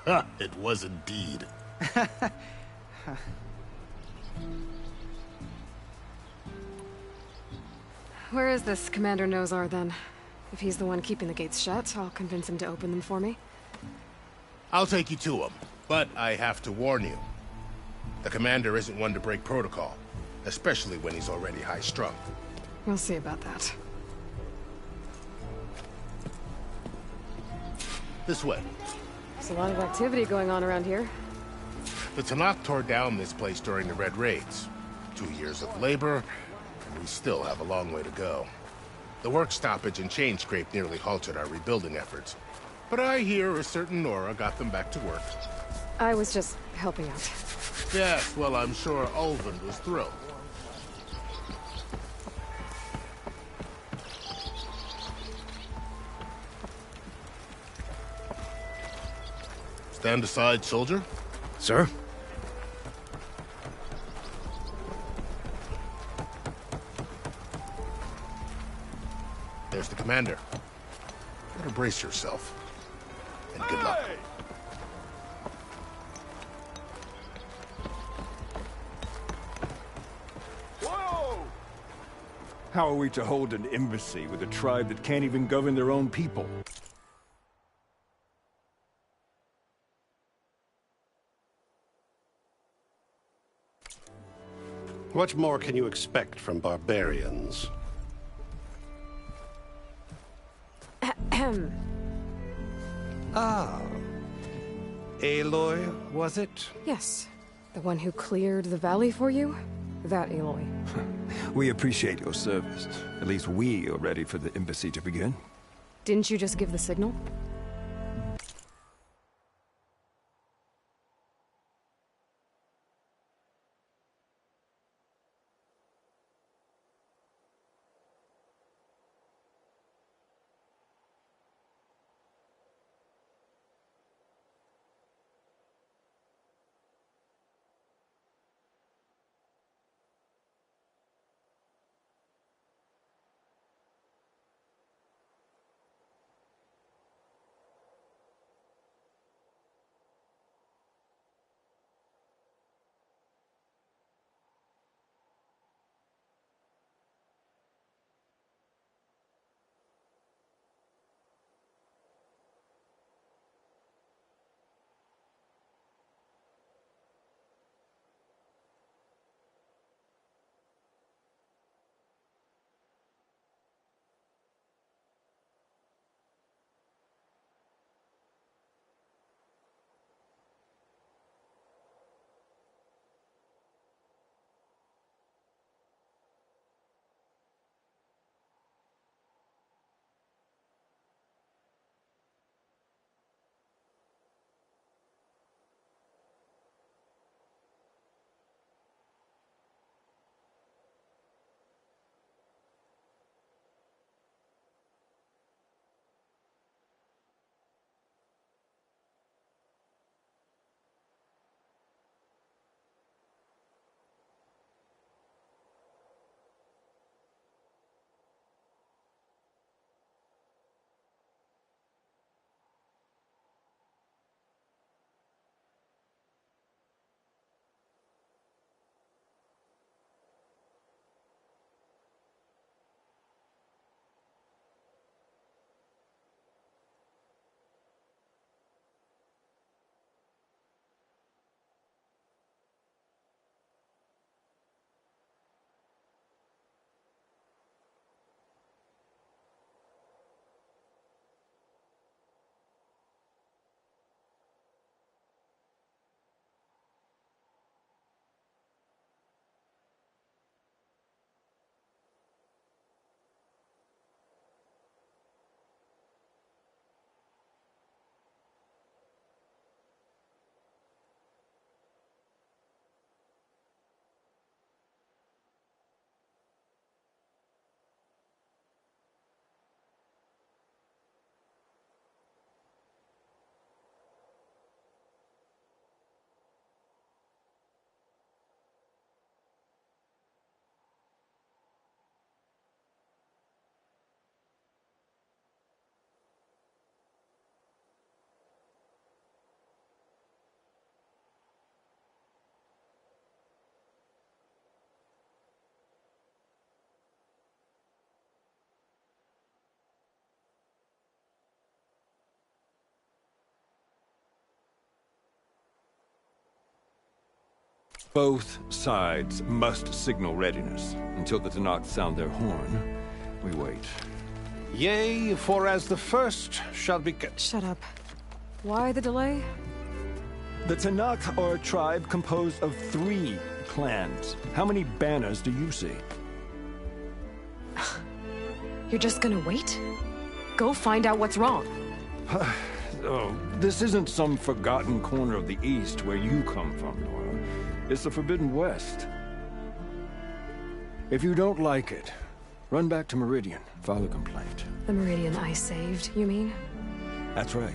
It was indeed. Where is this Commander Nozar, then? If he's the one keeping the gates shut, I'll convince him to open them for me. I'll take you to him, but I have to warn you. The commander isn't one to break protocol, especially when he's already high-strung. We'll see about that. This way. There's a lot of activity going on around here. The Tanakh tore down this place during the Red Raids. 2 years of labor, and we still have a long way to go. The work stoppage and chain scrape nearly halted our rebuilding efforts. But I hear a certain Nora got them back to work. I was just helping out. Yes, well, I'm sure Ulvund was thrilled. Stand aside, soldier. Sir? There's the commander. Better brace yourself. And good luck. Whoa! How are we to hold an embassy with a tribe that can't even govern their own people? What more can you expect from barbarians? Ah. Aloy, was it? Yes. The one who cleared the valley for you? That Aloy. We appreciate your service. At least we are ready for the embassy to begin. Didn't you just give the signal? Both sides must signal readiness. Until the Tenakth sound their horn, we wait. Yea, for as the first shall be... Shut up. Why the delay? The Tenakth are a tribe composed of 3 clans. How many banners do you see? You're just gonna wait? Go find out what's wrong. Oh, this isn't some forgotten corner of the East where you come from, Nora. It's the Forbidden West. If you don't like it, run back to Meridian, file a complaint. The Meridian I saved, you mean? That's right.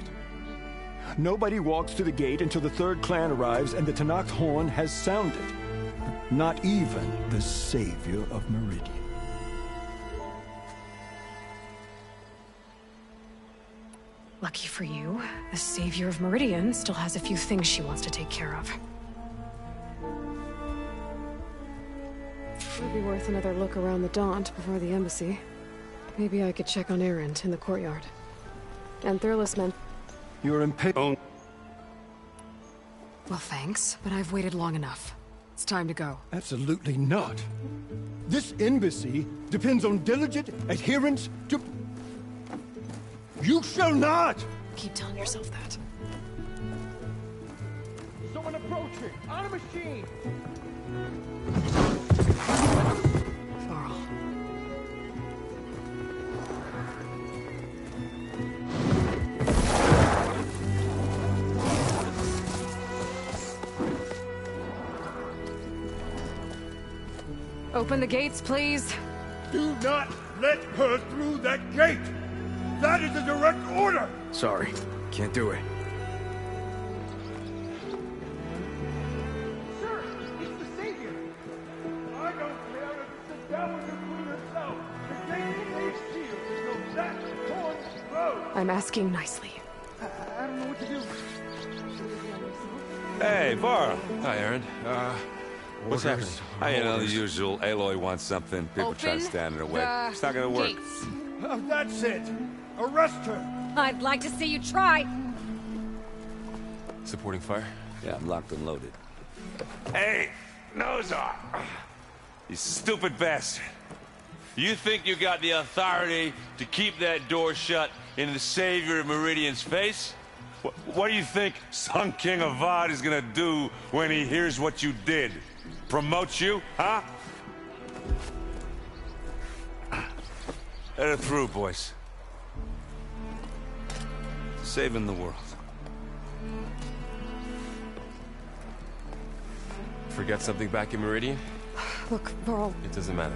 Nobody walks to the gate until the 3rd clan arrives and the Tenakth horn has sounded. Not even the savior of Meridian. Lucky for you, the savior of Meridian still has a few things she wants to take care of. Would be worth another look around the Daunt before the embassy. Maybe I could check on Erend in the courtyard. And Thurles meant... You're impatient. Well, thanks, but I've waited long enough. It's time to go. Absolutely not. This embassy depends on diligent adherence to... You shall not! Keep telling yourself that. Someone approaching! On a machine! Varl. Open the gates, please. Do not let her through that gate! That is a direct order! Sorry, can't do it. Sir, it's the Savior! I don't care if it's the devil the Queen herself! The gate is sealed, so that horn blows! I'm asking nicely. I don't know what to do. Hey, Varl. Hi, Erend. What's happening? You know, the usual. Aloy wants something. People try to stand in her way. It's not gonna work. That's it! Arrest her! I'd like to see you try. Supporting fire? Yeah, I'm locked and loaded. Hey, Nozar! You stupid bastard. You think you got the authority to keep that door shut in the savior of Meridian's face? What do you think Sun King Avad is gonna do when he hears what you did? Promote you, huh? Let her through, boys. Saving the world. Forget something back in Meridian? Look, Varl. It doesn't matter.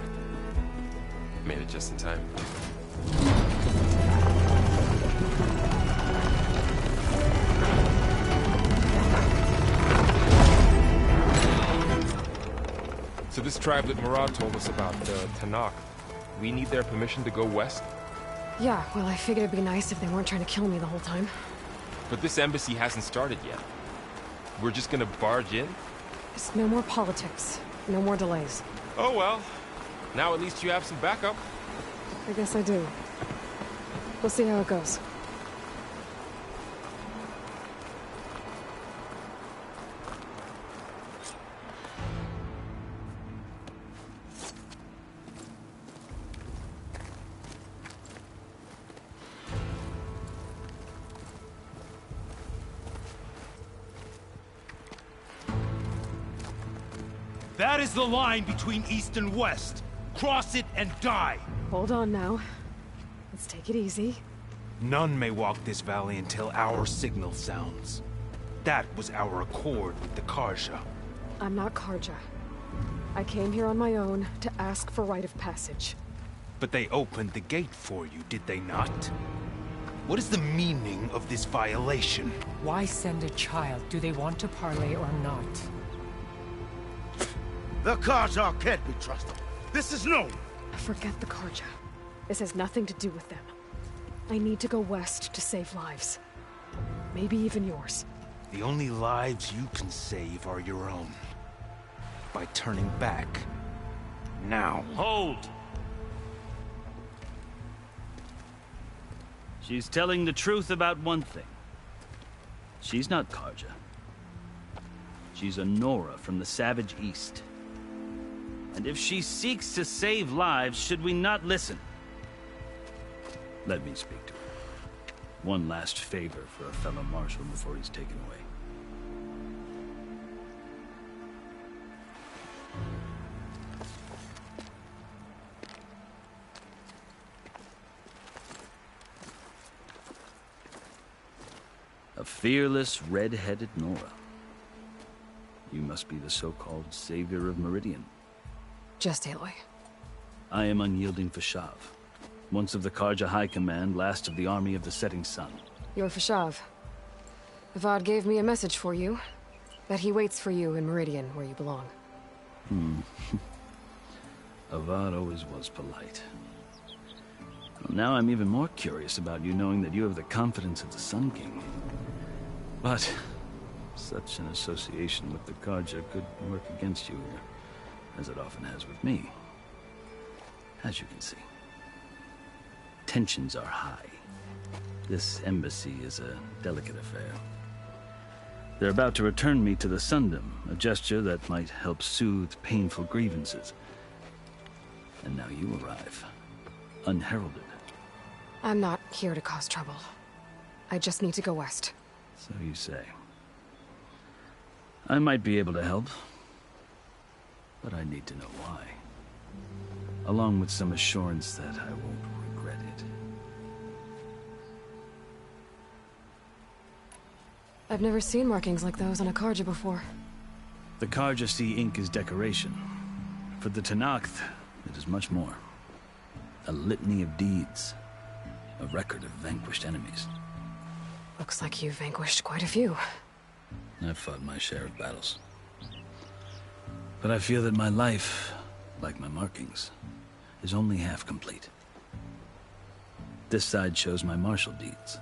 Made it just in time. So this tribe that Murad told us about, the Tenakth, we need their permission to go west? Yeah, well, I figured it'd be nice if they weren't trying to kill me the whole time. But this embassy hasn't started yet. We're just gonna barge in? Just no more politics. No more delays. Oh well. Now at least you have some backup. I guess I do. We'll see how it goes. That is the line between East and West. Cross it and die. Hold on now. Let's take it easy. None may walk this valley until our signal sounds. That was our accord with the Carja. I'm not Carja. I came here on my own to ask for rite of passage. But they opened the gate for you, did they not? What is the meaning of this violation? Why send a child? Do they want to parley or not? The Carja can't be trusted. This is known. Forget the Carja. This has nothing to do with them. I need to go west to save lives. Maybe even yours. The only lives you can save are your own. By turning back. Now. Hold! She's telling the truth about one thing. She's not Carja. She's a Nora from the Savage East. And if she seeks to save lives, should we not listen? Let me speak to her. One last favor for a fellow marshal before he's taken away. A fearless, red-headed Nora. You must be the so-called savior of Meridian. Just Aloy. I am Unyielding Fashav, once of the Karja High Command, last of the Army of the Setting Sun. You're Fashav. Avad gave me a message for you. That he waits for you in Meridian, where you belong. Avad always was polite. Well, now I'm even more curious about you knowing that you have the confidence of the Sun King. But such an association with the Karja could work against you here, as it often has with me. As you can see, tensions are high. This embassy is a delicate affair. They're about to return me to the Sundom, a gesture that might help soothe painful grievances. And now you arrive, unheralded. I'm not here to cause trouble. I just need to go west. So you say. I might be able to help, but I need to know why. Along with some assurance that I won't regret it. I've never seen markings like those on a Karja before. The Karja see ink as decoration. For the Tenakth, it is much more. A litany of deeds. A record of vanquished enemies. Looks like you've vanquished quite a few. I've fought my share of battles. But I feel that my life, like my markings, is only half complete. This side shows my martial deeds.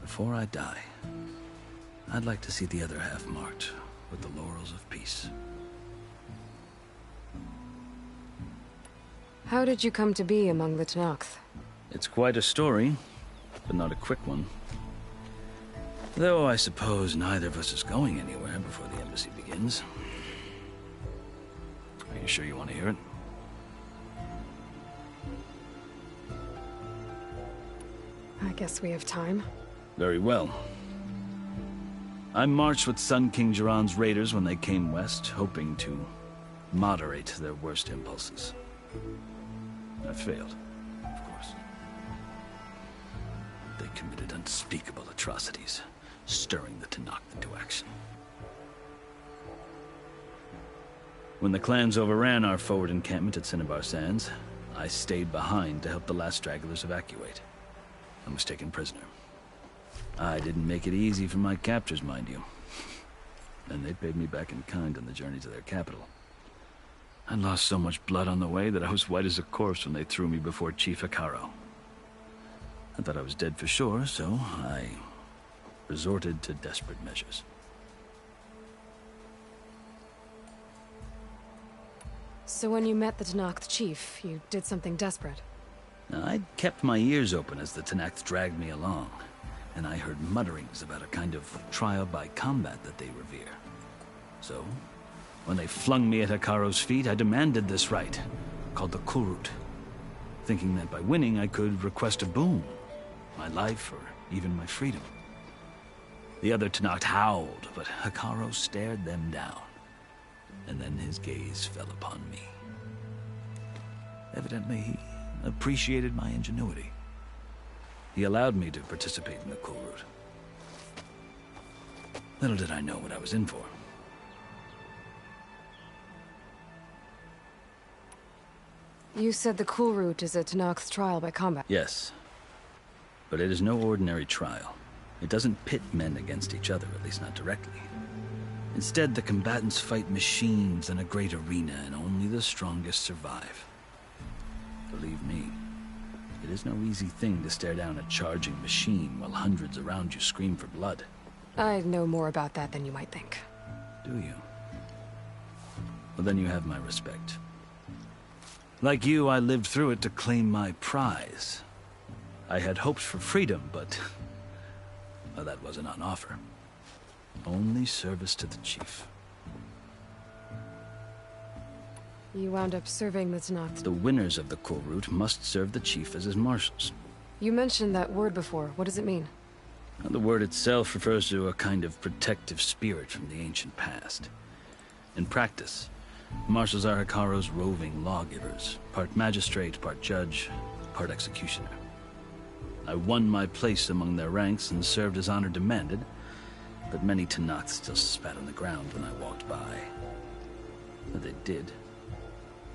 Before I die, I'd like to see the other half marked with the laurels of peace. How did you come to be among the Tenakth? It's quite a story, but not a quick one. Though I suppose neither of us is going anywhere before the embassy begins. Are you sure you want to hear it? I guess we have time. Very well. I marched with Sun King Jiran's raiders when they came west, hoping to moderate their worst impulses. I failed, of course. They committed unspeakable atrocities, stirring the Tenakth into action. When the clans overran our forward encampment at Cinnabar Sands, I stayed behind to help the last stragglers evacuate. I was taken prisoner. I didn't make it easy for my captors, mind you. And they paid me back in kind on the journey to their capital. I lost so much blood on the way that I was white as a corpse when they threw me before Chief Hekarro. I thought I was dead for sure, so I resorted to desperate measures. So when you met the Tenakth chief, you did something desperate? I'd kept my ears open as the Tenakth dragged me along, and I heard mutterings about a kind of trial by combat that they revere. So, when they flung me at Hekarro's feet, I demanded this rite, called the Kulrut, thinking that by winning I could request a boon, my life or even my freedom. The other Tenakth howled, but Hekarro stared them down, and then his gaze fell upon me. Evidently, he appreciated my ingenuity. He allowed me to participate in the Kulrut. Little did I know what I was in for. You said the Kulrut is a Tenakth trial by combat. Yes. But it is no ordinary trial. It doesn't pit men against each other, at least not directly. Instead, the combatants fight machines in a great arena, and only the strongest survive. Believe me, it is no easy thing to stare down a charging machine while hundreds around you scream for blood. I know more about that than you might think. Do you? Well, then you have my respect. Like you, I lived through it to claim my prize. I had hoped for freedom, but well, that wasn't on offer. Only service to the chief. You wound up serving the Tenakth. The winners of the Kulrut must serve the chief as his marshals. You mentioned that word before. What does it mean? The word itself refers to a kind of protective spirit from the ancient past. In practice, marshals are Hekarro's roving lawgivers, part magistrate, part judge, part executioner. I won my place among their ranks and served as honor demanded, but many Tenakth still spat on the ground when I walked by. But they did,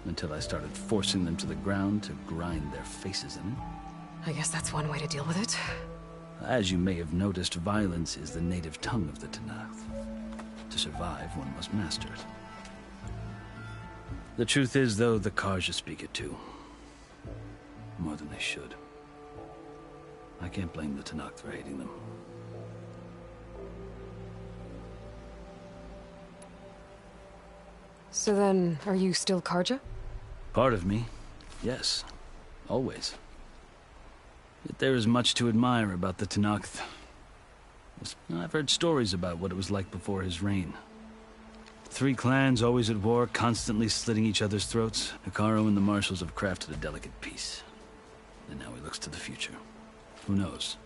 until I started forcing them to the ground to grind their faces in it. I guess that's one way to deal with it. As you may have noticed, violence is the native tongue of the Tenakth. To survive, one must master it. The truth is, though, the Carja speak it too. More than they should. I can't blame the Tenakth for hating them. So then, are you still Carja? Part of me, yes. Always. Yet there is much to admire about the Tenakth. I've heard stories about what it was like before his reign. 3 clans always at war, constantly slitting each other's throats. Hekarro and the marshals have crafted a delicate peace. And now he looks to the future. Who knows?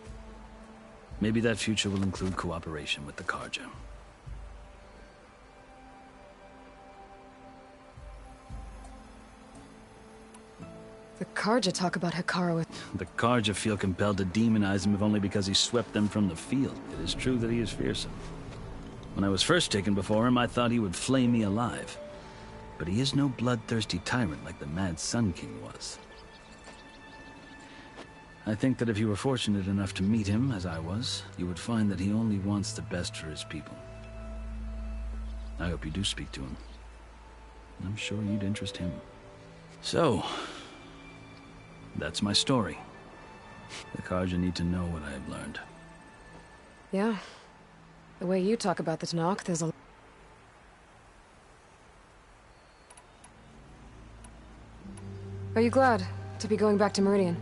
Maybe that future will include cooperation with the Carja. The Carja talk about Hekarro. The Carja feel compelled to demonize him if only because he swept them from the field. It is true that he is fearsome. When I was first taken before him, I thought he would flay me alive. But he is no bloodthirsty tyrant like the Mad Sun King was. I think that if you were fortunate enough to meet him, as I was, you would find that he only wants the best for his people. I hope you do speak to him. I'm sure you'd interest him. So, that's my story. The Carja need to know what I have learned. Yeah. The way you talk about the Tenakth, there's a... Are you glad to be going back to Meridian?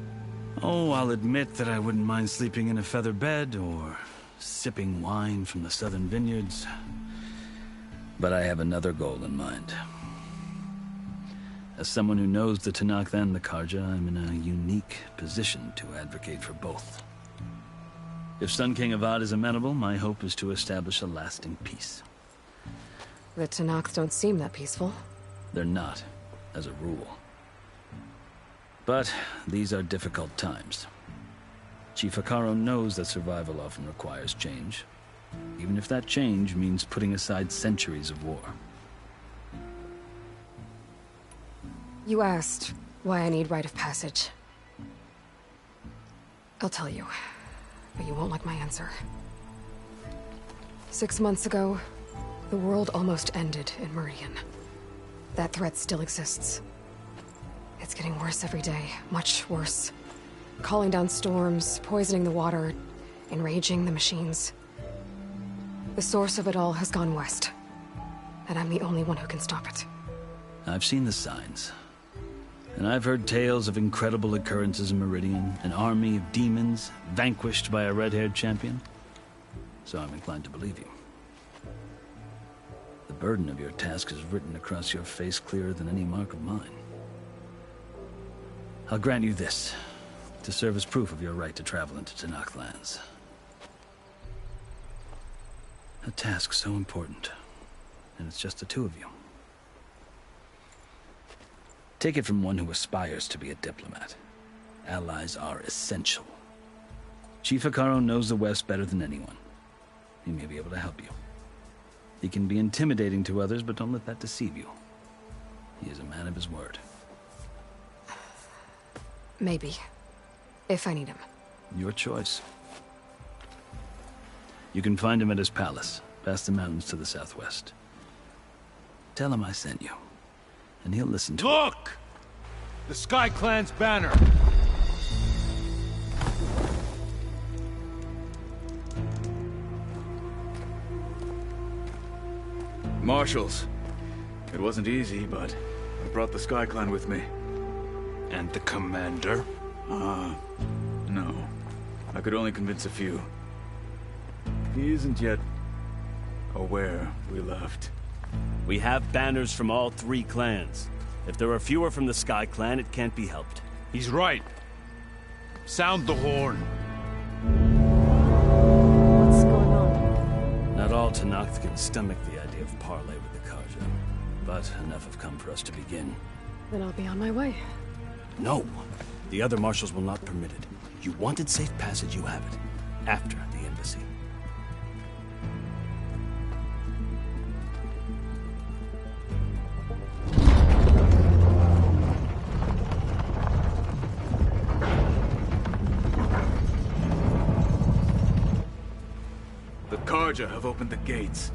Oh, I'll admit that I wouldn't mind sleeping in a feather bed or sipping wine from the southern vineyards. But I have another goal in mind. As someone who knows the Tenakth and the Carja, I'm in a unique position to advocate for both. If Sun King Avad is amenable, my hope is to establish a lasting peace. The Tenakth don't seem that peaceful. They're not, as a rule. But these are difficult times. Chief Hekarro knows that survival often requires change, even if that change means putting aside centuries of war. You asked why I need rite of passage. I'll tell you, but you won't like my answer. 6 months ago, the world almost ended in Meridian. That threat still exists. It's getting worse every day, much worse. Calling down storms, poisoning the water, enraging the machines. The source of it all has gone west, and I'm the only one who can stop it. I've seen the signs. And I've heard tales of incredible occurrences in Meridian, an army of demons vanquished by a red-haired champion. So I'm inclined to believe you. The burden of your task is written across your face clearer than any mark of mine. I'll grant you this, to serve as proof of your right to travel into Tenakth lands. A task so important, and it's just the 2 of you. Take it from one who aspires to be a diplomat. Allies are essential. Chief Hekarro knows the West better than anyone. He may be able to help you. He can be intimidating to others, but don't let that deceive you. He is a man of his word. Maybe. If I need him. Your choice. You can find him at his palace, past the mountains to the southwest. Tell him I sent you, and he'll listen to Look! The Sky Clan's banner! Marshals. It wasn't easy, but I brought the Sky Clan with me. And the commander? No. I could only convince a few. He isn't yet or where we left. We have banners from all 3 clans. If there are fewer from the Sky Clan, it can't be helped. He's right. Sound the horn. What's going on? Not all Tenakth can stomach the idea of parley with the Carja, but enough have come for us to begin. Then I'll be on my way. No! The other marshals will not permit it. You wanted safe passage, you have it. After the embassy. The Carja have opened the gates.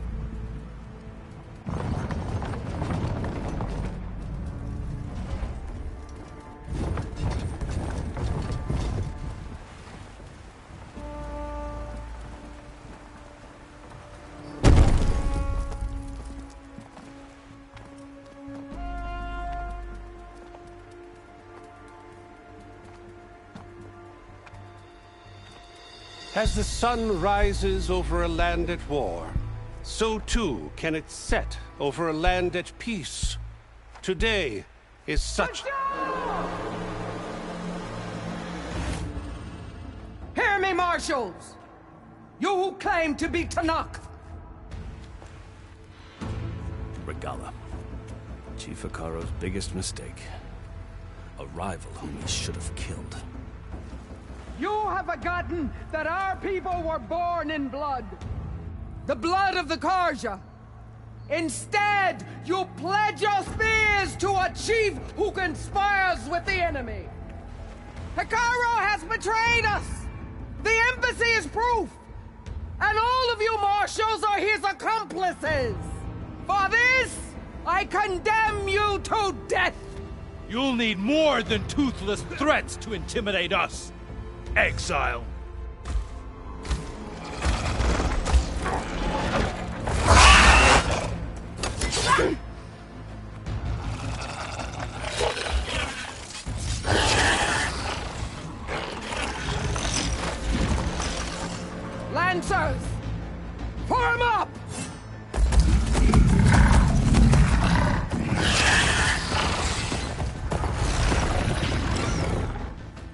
As the sun rises over a land at war, so too can it set over a land at peace. Today is such... Hear me, marshals! You who claim to be Tenakth! Regalla. Chief Hekarro's biggest mistake. A rival whom he should have killed. You have forgotten that our people were born in blood. The blood of the Carja. Instead, you pledge your spears to a chief who conspires with the enemy. Hekarro has betrayed us. The embassy is proof. And all of you marshals are his accomplices. For this, I condemn you to death. You'll need more than toothless threats to intimidate us. Exile. Lancers, form up!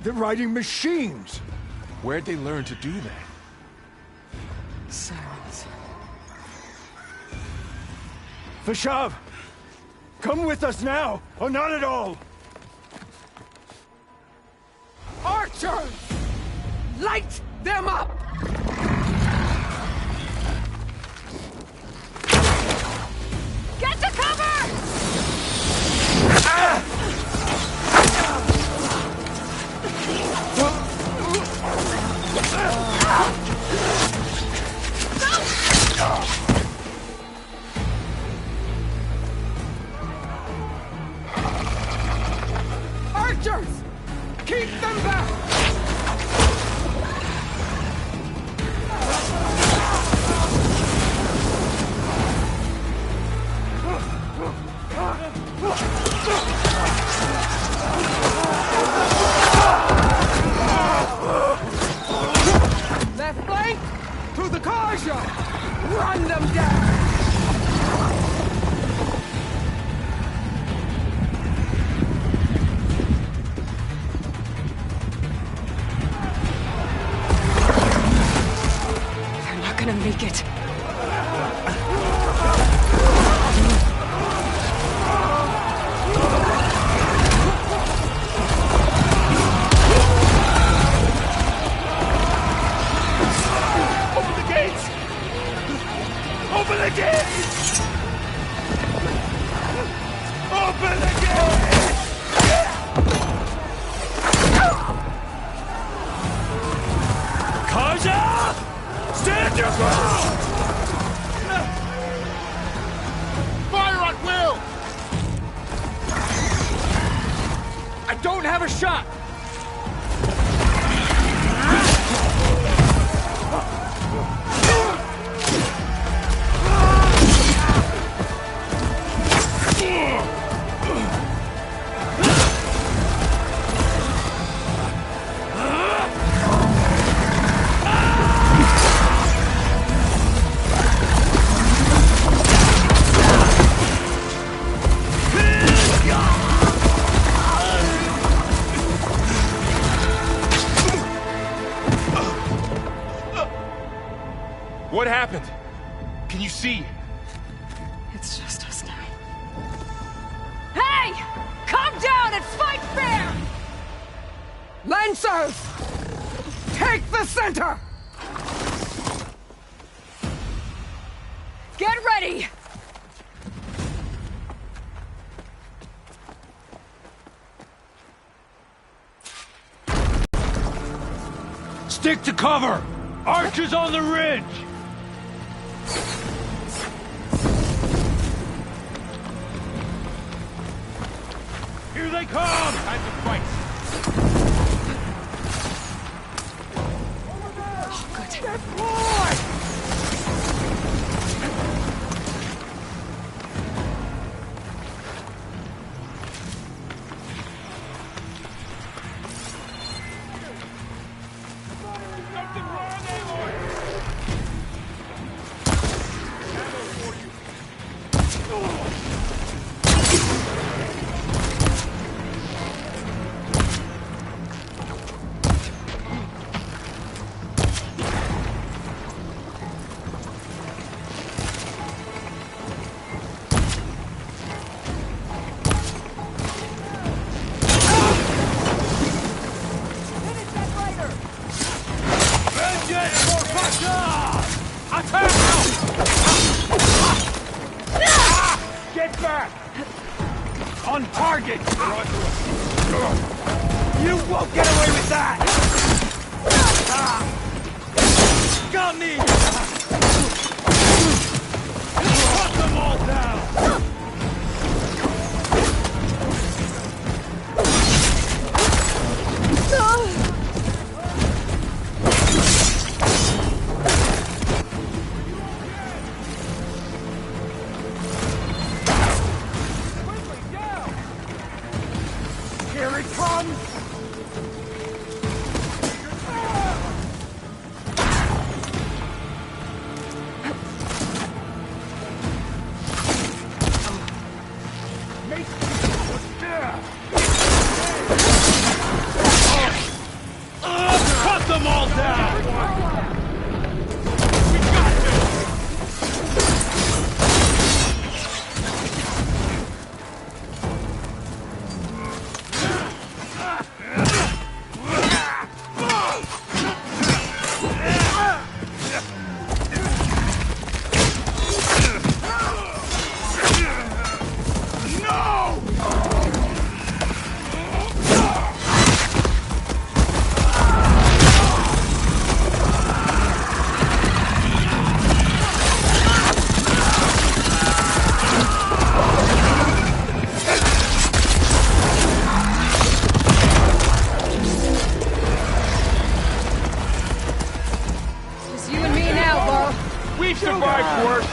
They're riding machines! Where'd they learn to do that? Silence. Vashav! Come with us now, or not at all! Archers! Light them up! Get to cover! Ah! Archers! Keep them back! Left flank! To the Carja! Run them down! They're not gonna make it. Open the gates! Open the gates! Open the gates! Carja! Stand your ground! Fire at will! I don't have a shot! happened? Can you see? It's just us now. Hey! Come down and fight fair! Lancers! Take the center! Get ready! Stick to cover! Archers on the ridge! Here they come! Time to fight! Get back! On target! You won't get away with that! Got me! Cut them all down! Here it comes! Cut them all down! We've survived worse.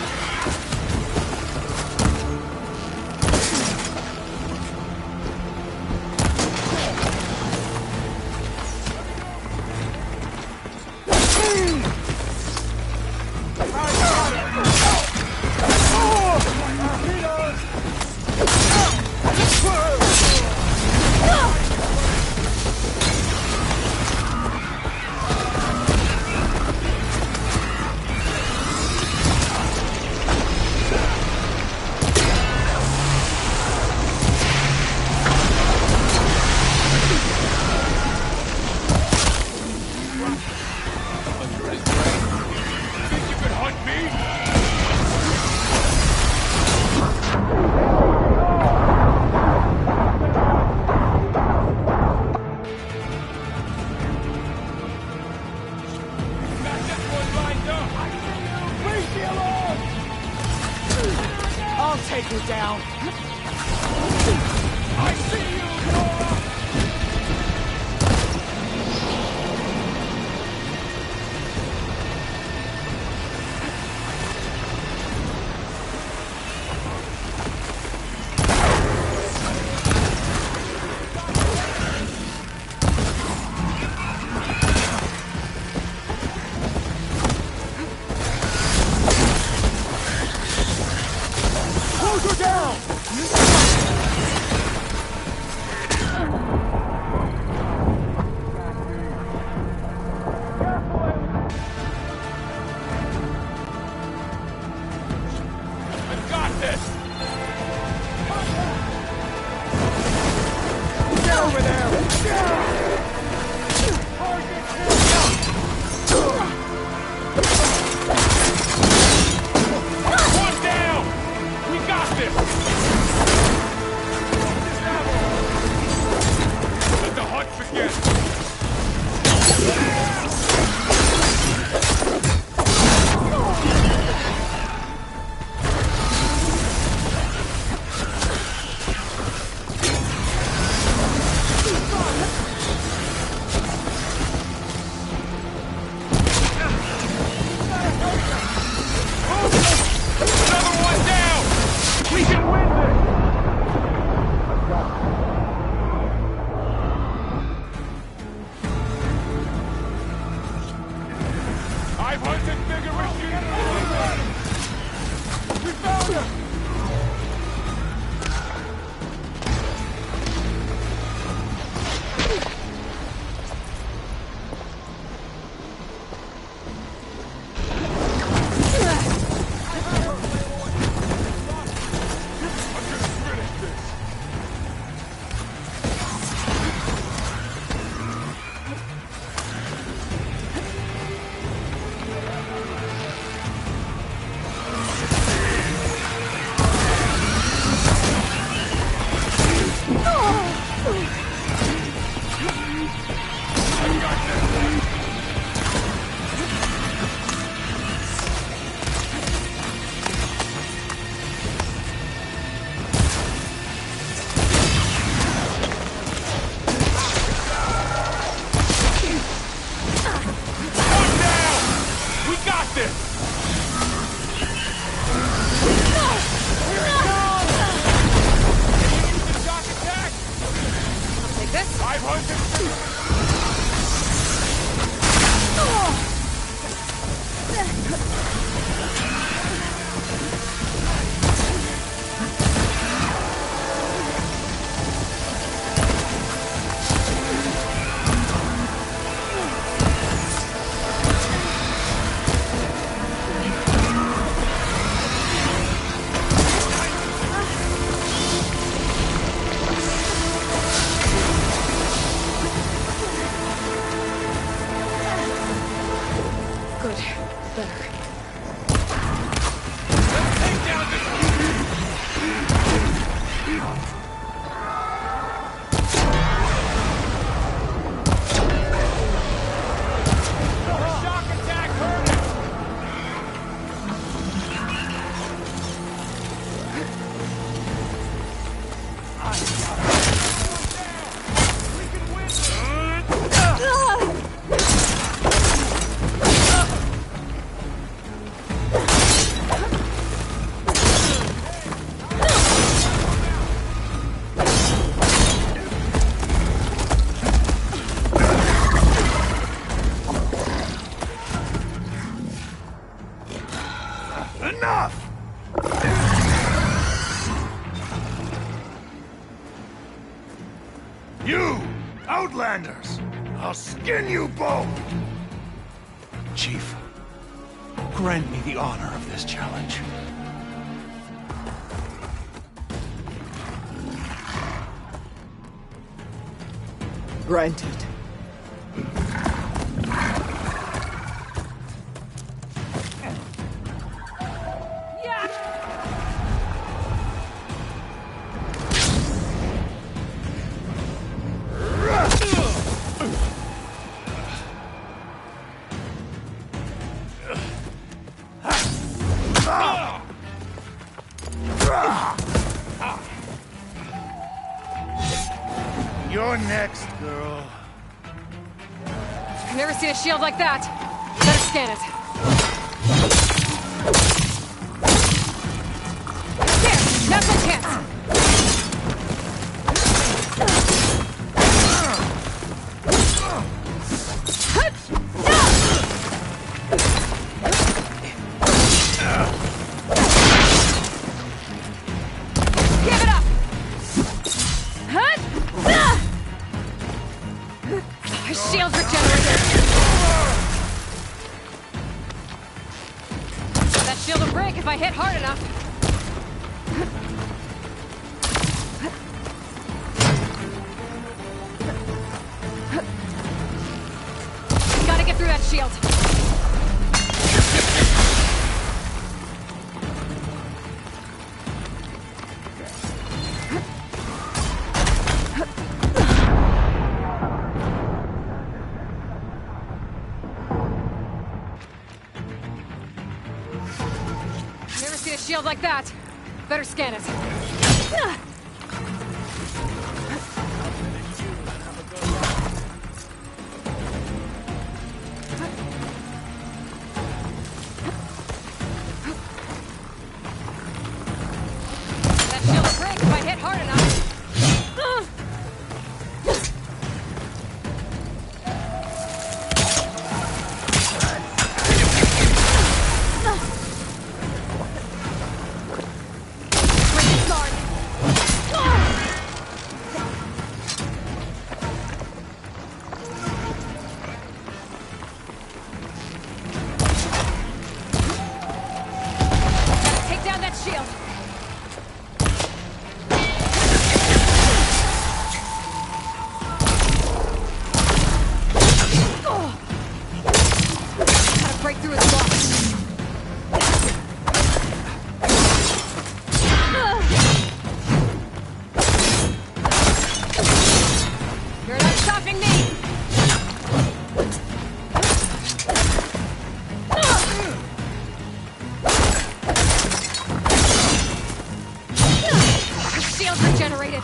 I'll take her down. I see you, Nora! Close her down! Enough! You, Outlanders! I'll skin you both! Chief, grant me the honor of this challenge. Granted. You're next, girl. I've never seen a shield like that. Better scan it. There! Now's my chance! Give it up! My shield's regenerated! That shield will break if I hit hard enough. Gotta get through that shield. Never seen a shield like that. Better scan it. That shield will break if I hit hard enough. Take down that shield. Gotta break through his block. You're not stopping me! The shield's regenerated.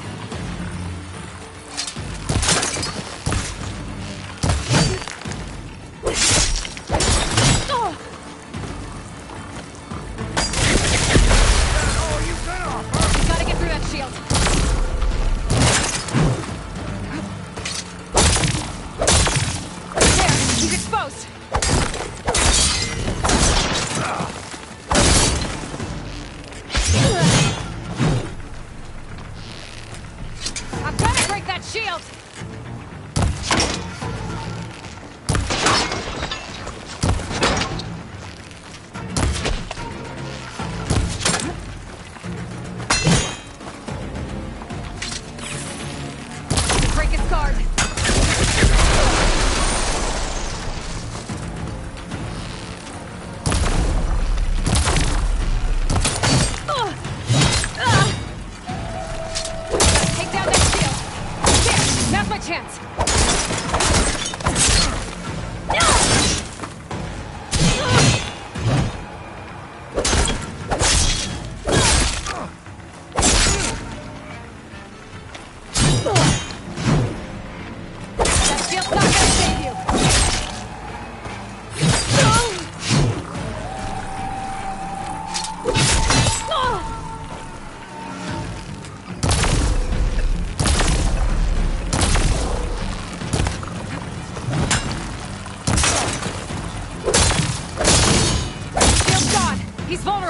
Gotta get through that shield. There, he's exposed.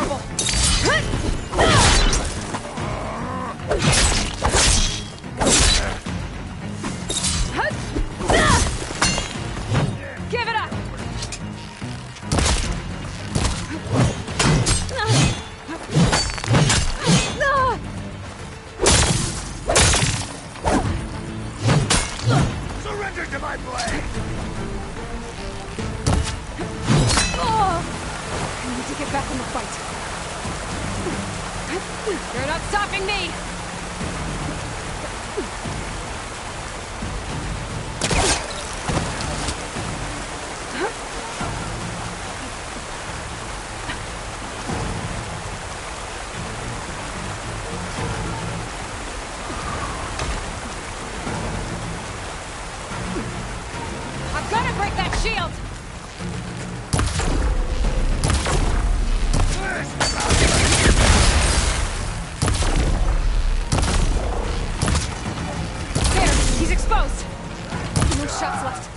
unbearable! Give it up! Surrender to my blade! I need to get back in the fight. You're not stopping me! I've got to break that shield! There, he's exposed! No shots left.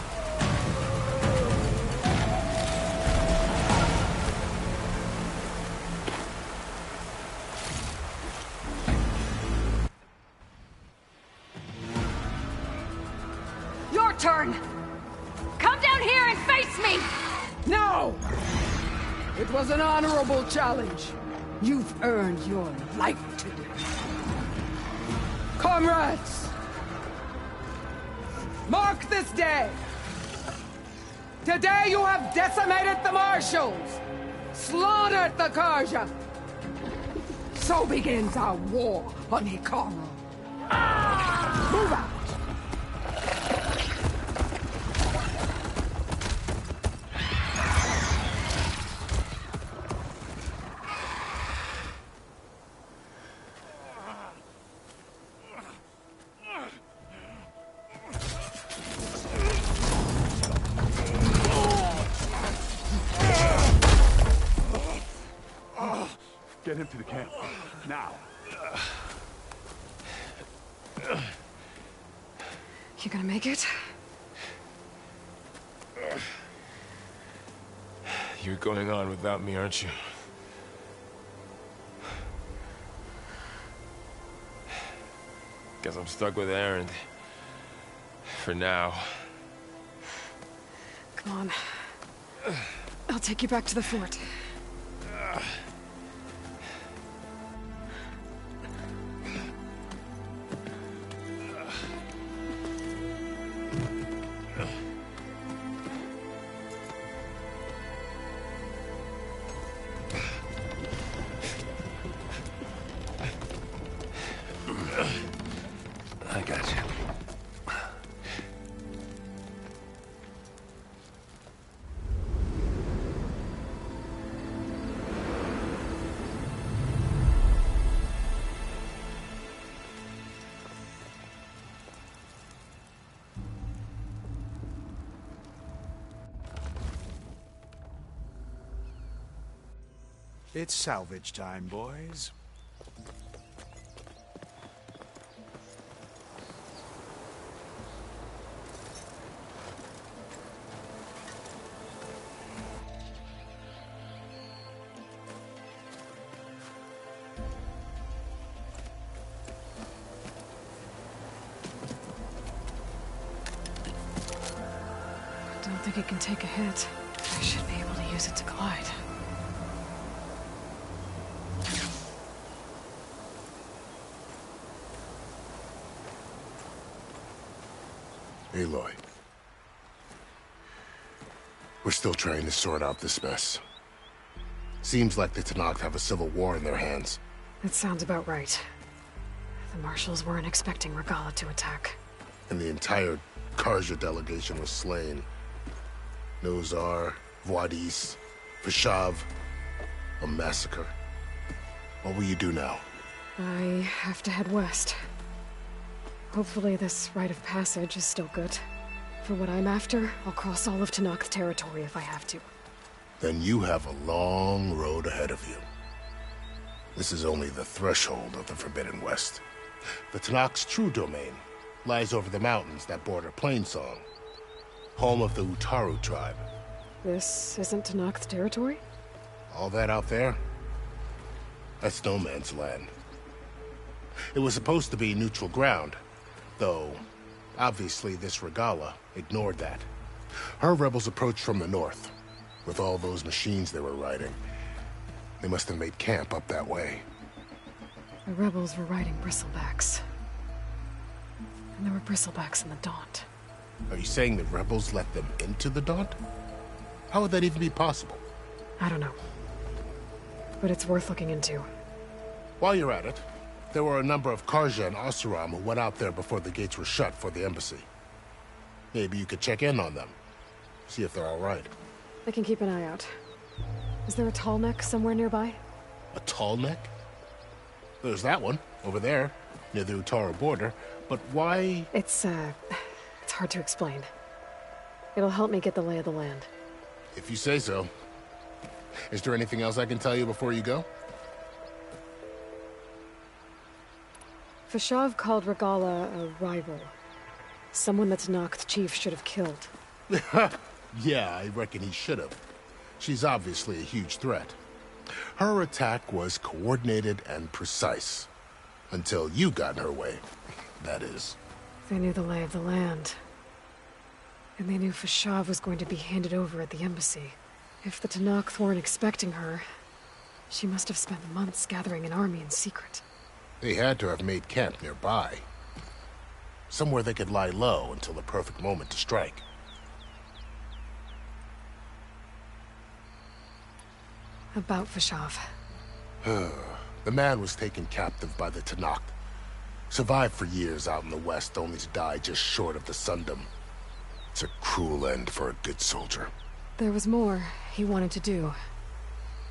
Your turn! Come down here and face me! No! It was an honorable challenge. You've earned your life today. Comrades! Mark this day! Today you have decimated the Marshals! Slaughtered the Karja! So begins our war on Hikaru. Move out! Get him to the camp. Now. You gonna make it? You're going on without me, aren't you? Guess I'm stuck with Erend. For now. Come on. I'll take you back to the fort. I got you. It's salvage time, boys. I don't think it can take a hit. I should be able to use it to glide. Aloy. We're still trying to sort out this mess. Seems like the Tenakth have a civil war in their hands. That sounds about right. The Marshals weren't expecting Regalla to attack. And the entire Karja delegation was slain. Nozar, Vuadis, Vishav. A massacre. What will you do now? I have to head west. Hopefully this rite of passage is still good. For what I'm after, I'll cross all of Tenakth territory if I have to. Then you have a long road ahead of you. This is only the threshold of the Forbidden West. The Tenakth's true domain lies over the mountains that border Plainsong, home of the Utaru tribe. This isn't Tenakth territory? All that out there? That's no man's land. It was supposed to be neutral ground, though obviously this Regalla ignored that. Her rebels approached from the north, with all those machines they were riding. They must have made camp up that way. The rebels were riding bristlebacks. And there were bristlebacks in the Daunt. Are you saying the rebels let them into the Daunt? How would that even be possible? I don't know. But it's worth looking into. While you're at it, there were a number of Carja and Oseram who went out there before the gates were shut for the embassy. Maybe you could check in on them. See if they're all right. I can keep an eye out. Is there a tall neck somewhere nearby? A tall neck? There's that one, over there, near the Utaru border. But why... It's hard to explain. It'll help me get the lay of the land. If you say so. Is there anything else I can tell you before you go? Fashav called Regalla a rival. Someone that Tenakth chief should have killed. Yeah, I reckon he should have. She's obviously a huge threat. Her attack was coordinated and precise. Until you got in her way, that is. They knew the lay of the land. And they knew Fashav was going to be handed over at the embassy. If the Tenakth weren't expecting her, she must have spent months gathering an army in secret. They had to have made camp nearby. Somewhere they could lie low until the perfect moment to strike. About Fashav. The man was taken captive by the Tenakth. Survived for years out in the west, only to die just short of the Sundom. It's a cruel end for a good soldier. There was more he wanted to do.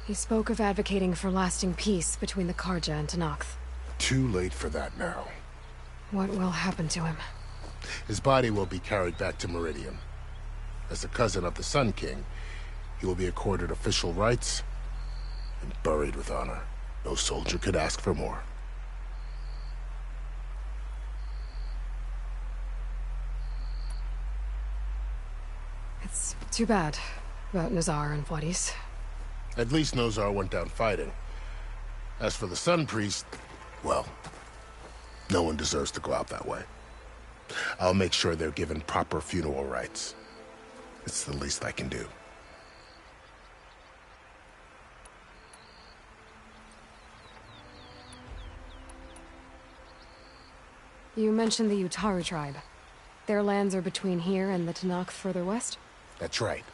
He spoke of advocating for lasting peace between the Carja and Tenakth. Too late for that now. What will happen to him? His body will be carried back to Meridian. As a cousin of the Sun King, he will be accorded official rights and buried with honor. No soldier could ask for more. It's too bad about Nazar and Wadis. At least Nozar went down fighting. As for the Sun Priest, well, no one deserves to go out that way. I'll make sure they're given proper funeral rites. It's the least I can do. You mentioned the Utaru tribe. Their lands are between here and the Tenakth further west? That's right.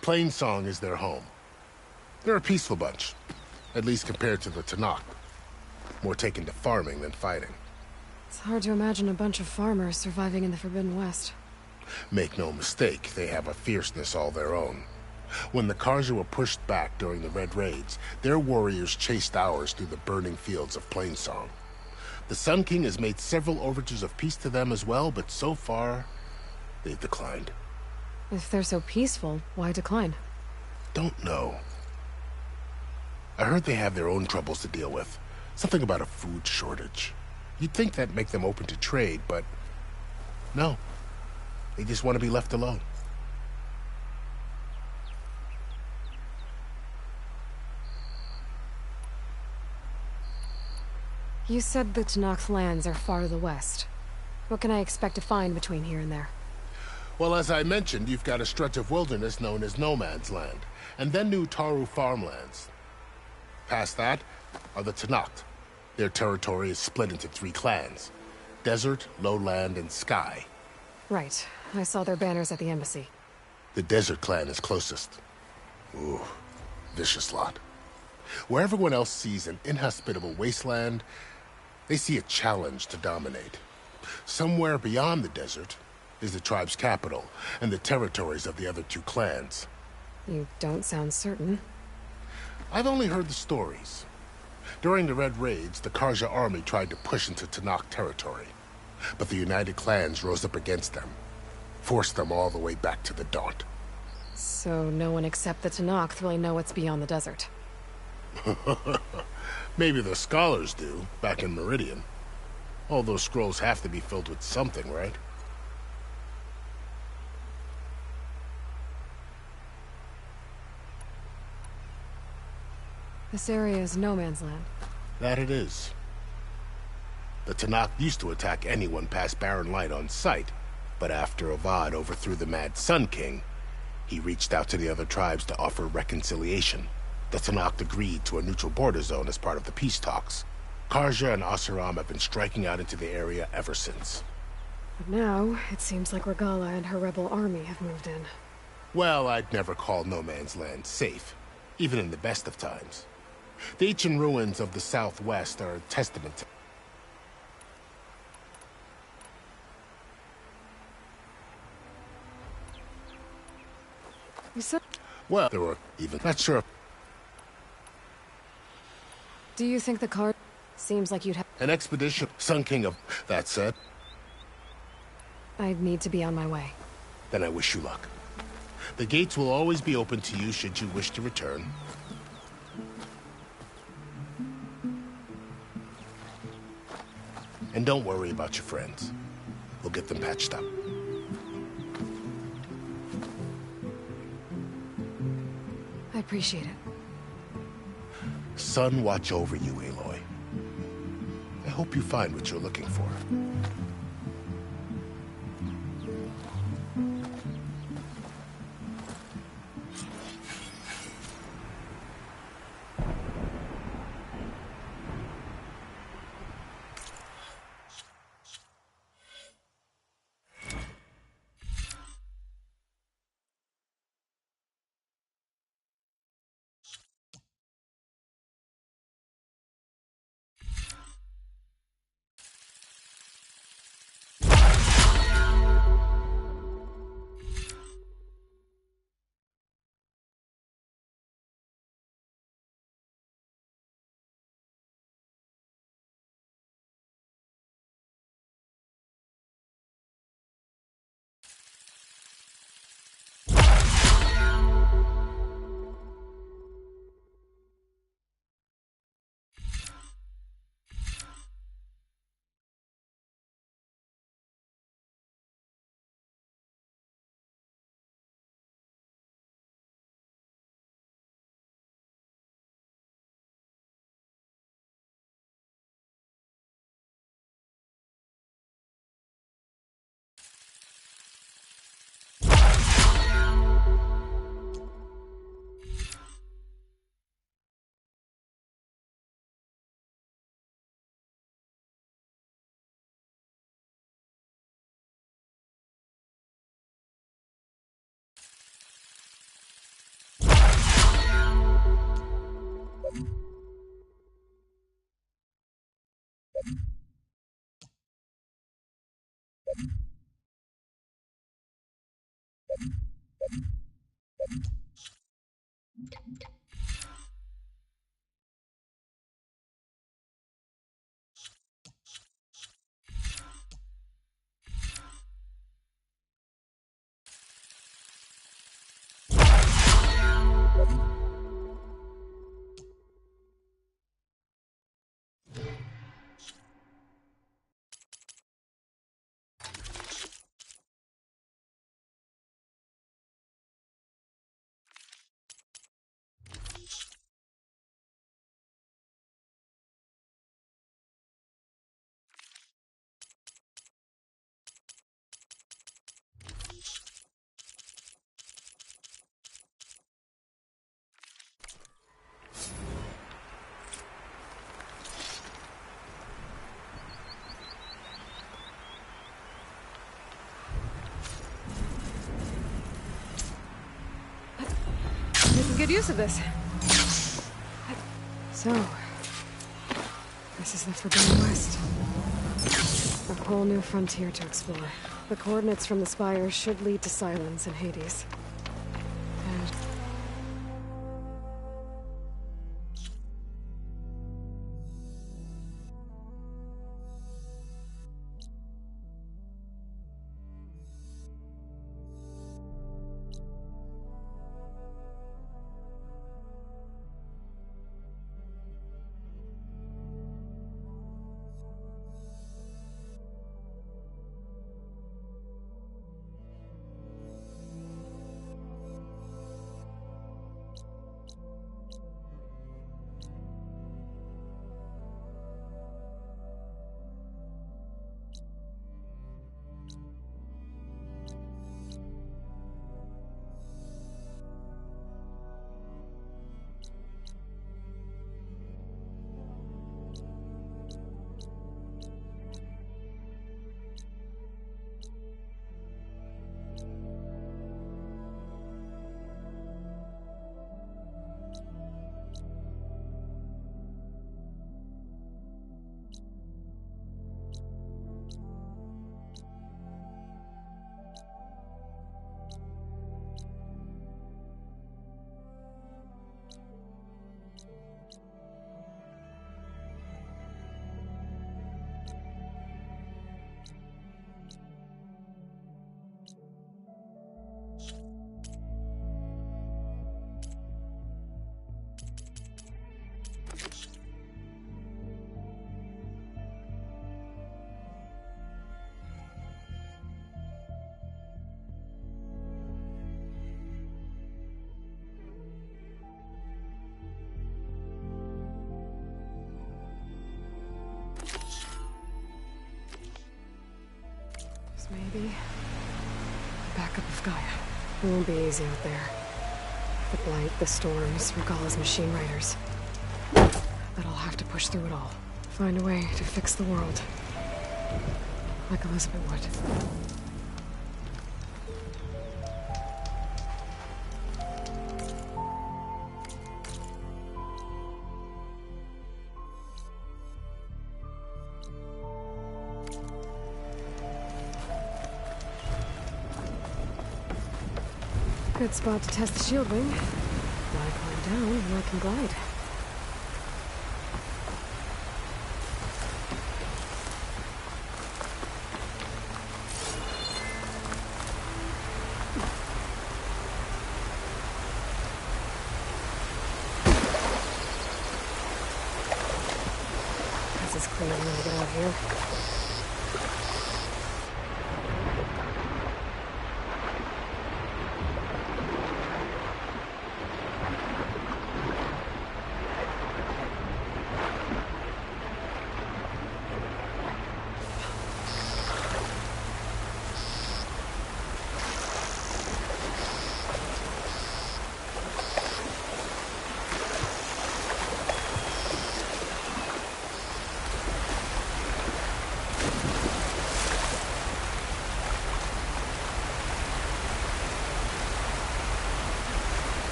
Plainsong is their home. They're a peaceful bunch, at least compared to the Tenakth. More taken to farming than fighting. It's hard to imagine a bunch of farmers surviving in the Forbidden West. Make no mistake, they have a fierceness all their own. When the Carja were pushed back during the Red Raids, their warriors chased ours through the burning fields of Plainsong. The Sun King has made several overtures of peace to them as well, but so far, they've declined. If they're so peaceful, why decline? Don't know. I heard they have their own troubles to deal with. Something about a food shortage. You'd think that'd make them open to trade, but no. They just want to be left alone. You said the Tenakth lands are far to the west. What can I expect to find between here and there? Well, as I mentioned, you've got a stretch of wilderness known as No Man's Land, and then New Taru farmlands. Past that are the Tenakth. Their territory is split into 3 clans: Desert, Lowland, and Sky. Right. I saw their banners at the embassy. The Desert clan is closest. Ooh, vicious lot. Where everyone else sees an inhospitable wasteland, they see a challenge to dominate. Somewhere beyond the desert is the tribe's capital and the territories of the other 2 clans. You don't sound certain. I've only heard the stories. During the Red Raids, the Carja army tried to push into Tenakth territory, but the United Clans rose up against them, forced them all the way back to the Daunt. So no one except the Tenakth really know what's beyond the desert. Maybe the scholars do, back in Meridian. All those scrolls have to be filled with something, right? This area is no man's land. That it is. The Tenakth used to attack anyone past Barren Light on sight, but after Avad overthrew the Mad Sun King, he reached out to the other tribes to offer reconciliation. The Tenakth agreed to a neutral border zone as part of the peace talks. Karja and Oseram have been striking out into the area ever since. But now, it seems like Regalla and her rebel army have moved in. Well, I'd never call no man's land safe, even in the best of times. The ancient ruins of the Southwest are a testament to... You said... Well, there were even... Not sure. Do you think the card... Seems like you'd have... An expedition, Sun King of... That said... I'd need to be on my way. Then I wish you luck. The gates will always be open to you should you wish to return. And don't worry about your friends. We'll get them patched up. I appreciate it. Sun watch over you, Aloy. I hope you find what you're looking for. Good use of this. So, this is the Forbidden West. A whole new frontier to explore. The coordinates from the spires should lead to Silence and Hades. And... Maybe... backup of Gaia. It won't be easy out there. The Blight, the storms, Regalla's machine riders. But I'll have to push through it all. Find a way to fix the world. Like Elizabeth would. Good spot to test the shield wing. Glide climb down and I can glide. This is clear when I get out here.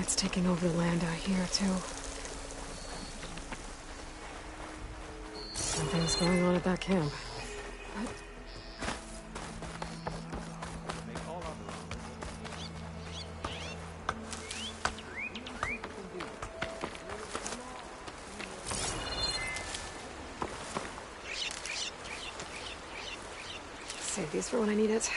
It's taking over the land out here, too. Something's going on at that camp. Save these for when I need it.